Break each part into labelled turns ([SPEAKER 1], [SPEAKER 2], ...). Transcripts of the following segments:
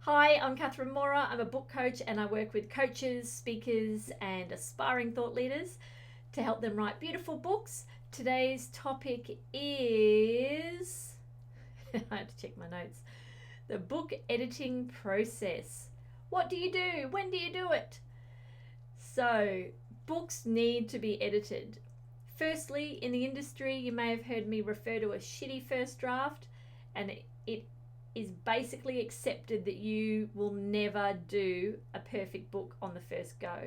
[SPEAKER 1] Hi, I'm Catherine Mora. I'm a book coach and I work with coaches, speakers, and aspiring thought leaders to help them write beautiful books. Today's topic is I had to check my notes. The book editing process. What do you do? When do you do it? So, books need to be edited. Firstly, in the industry, you may have heard me refer to a shitty first draft, and it is basically accepted that you will never do a perfect book on the first go.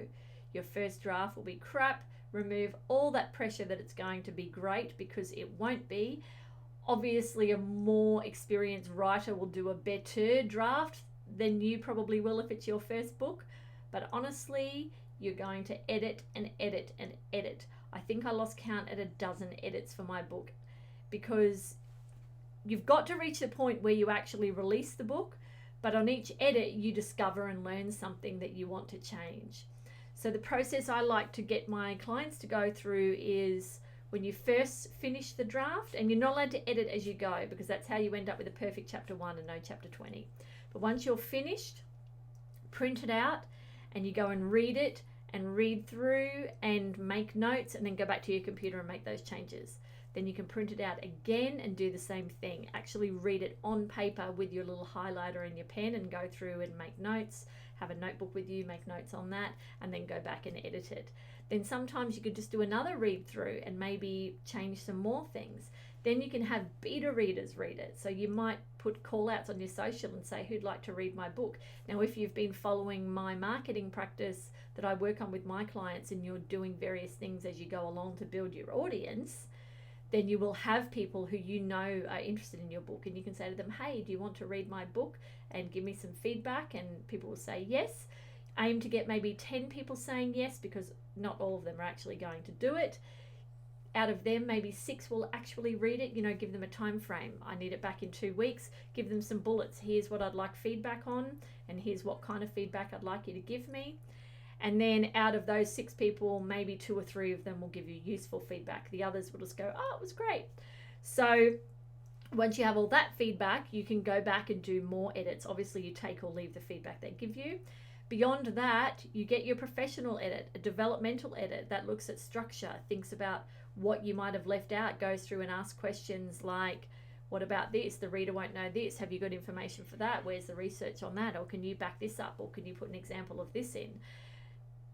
[SPEAKER 1] Your first draft will be crap. Remove all that pressure that it's going to be great, because it won't be. Obviously, a more experienced writer will do a better draft than you probably will if it's your first book. But honestly, you're going to edit and edit and edit. I think I lost count at a dozen edits for my book, because you've got to reach the point where you actually release the book, but on each edit you discover and learn something that you want to change. So the process I like to get my clients to go through is, when you first finish the draft, and you're not allowed to edit as you go, because that's how you end up with a perfect chapter 1 and no chapter 20. But once you're finished, print it out and you go and read it and read through and make notes, and then go back to your computer and make those changes. Then you can print it out again and do the same thing. Actually read it on paper with your little highlighter and your pen and go through and make notes. Have a notebook with you, make notes on that, and then go back and edit it. Then sometimes you could just do another read through and maybe change some more things. Then you can have beta readers read it. So you might put call outs on your social and say, who'd like to read my book? Now, if you've been following my marketing practice that I work on with my clients, and you're doing various things as you go along to build your audience, then you will have people who you know are interested in your book, and you can say to them, hey, do you want to read my book and give me some feedback? And people will say yes. Aim to get maybe 10 people saying yes, because not all of them are actually going to do it. Out of them, maybe 6 will actually read it. Give them a time frame. I need it back in 2 weeks. Give them some bullets. Here's what I'd like feedback on, and here's what kind of feedback I'd like you to give me. And then out of those 6 people, maybe 2 or 3 of them will give you useful feedback. The others will just go, oh, it was great. So once you have all that feedback, you can go back and do more edits. Obviously, you take or leave the feedback they give you. Beyond that, you get your professional edit, a developmental edit that looks at structure, thinks about what you might have left out, goes through and asks questions like, what about this? The reader won't know this. Have you got information for that? Where's the research on that? Or can you back this up? Or can you put an example of this in?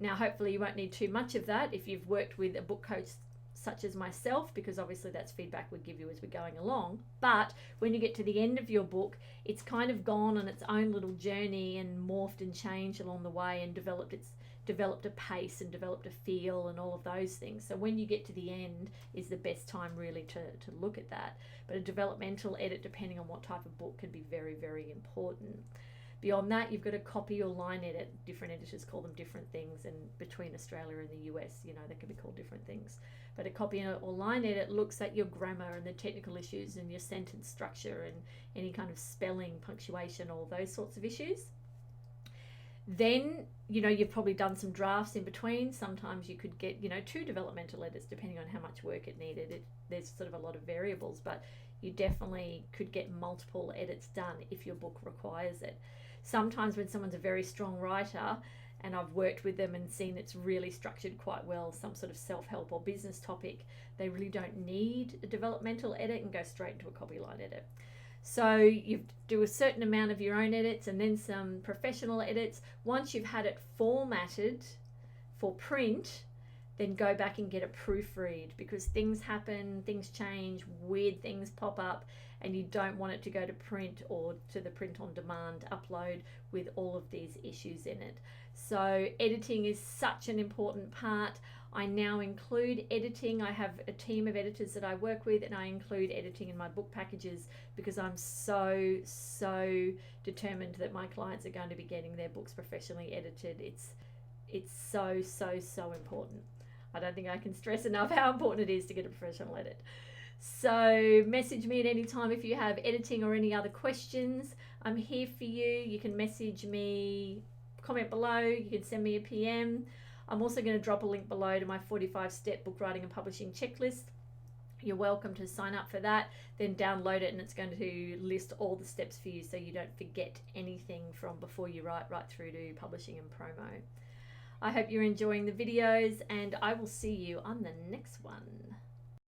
[SPEAKER 1] Now, hopefully you won't need too much of that if you've worked with a book coach such as myself, because obviously that's feedback we give you as we're going along. But when you get to the end of your book, it's kind of gone on its own little journey and morphed and changed along the way, and developed a pace and developed a feel and all of those things. So when you get to the end is the best time really to look at that. But a developmental edit, depending on what type of book, can be very, very important. Beyond that, you've got a copy or line edit. Different editors call them different things, and between Australia and the US, they can be called different things. But a copy or line edit looks at your grammar and the technical issues and your sentence structure and any kind of spelling, punctuation, all those sorts of issues. Then, you've probably done some drafts in between. Sometimes you could get, 2 developmental edits, depending on how much work it needed. There's sort of a lot of variables, but you definitely could get multiple edits done if your book requires it. Sometimes when someone's a very strong writer, and I've worked with them and seen it's really structured quite well, some sort of self-help or business topic, they really don't need a developmental edit and go straight into a copy line edit. So you do a certain amount of your own edits and then some professional edits. Once you've had it formatted for print, then go back and get a proofread, because things happen, things change, weird things pop up, and you don't want it to go to print or to the print on demand upload with all of these issues in it. So editing is such an important part. I now include editing. I have a team of editors that I work with, and I include editing in my book packages, because I'm so determined that my clients are going to be getting their books professionally edited. It's so important. I don't think I can stress enough how important it is to get a professional edit. So message me at any time if you have editing or any other questions. I'm here for you. You can message me, comment below, you can send me a PM. I'm also going to drop a link below to my 45-step book writing and publishing checklist. you're welcome to sign up for that, then download it, and it's going to list all the steps for you so you don't forget anything from before you write right through to publishing and promo. I hope you're enjoying the videos, and I will see you on the next one.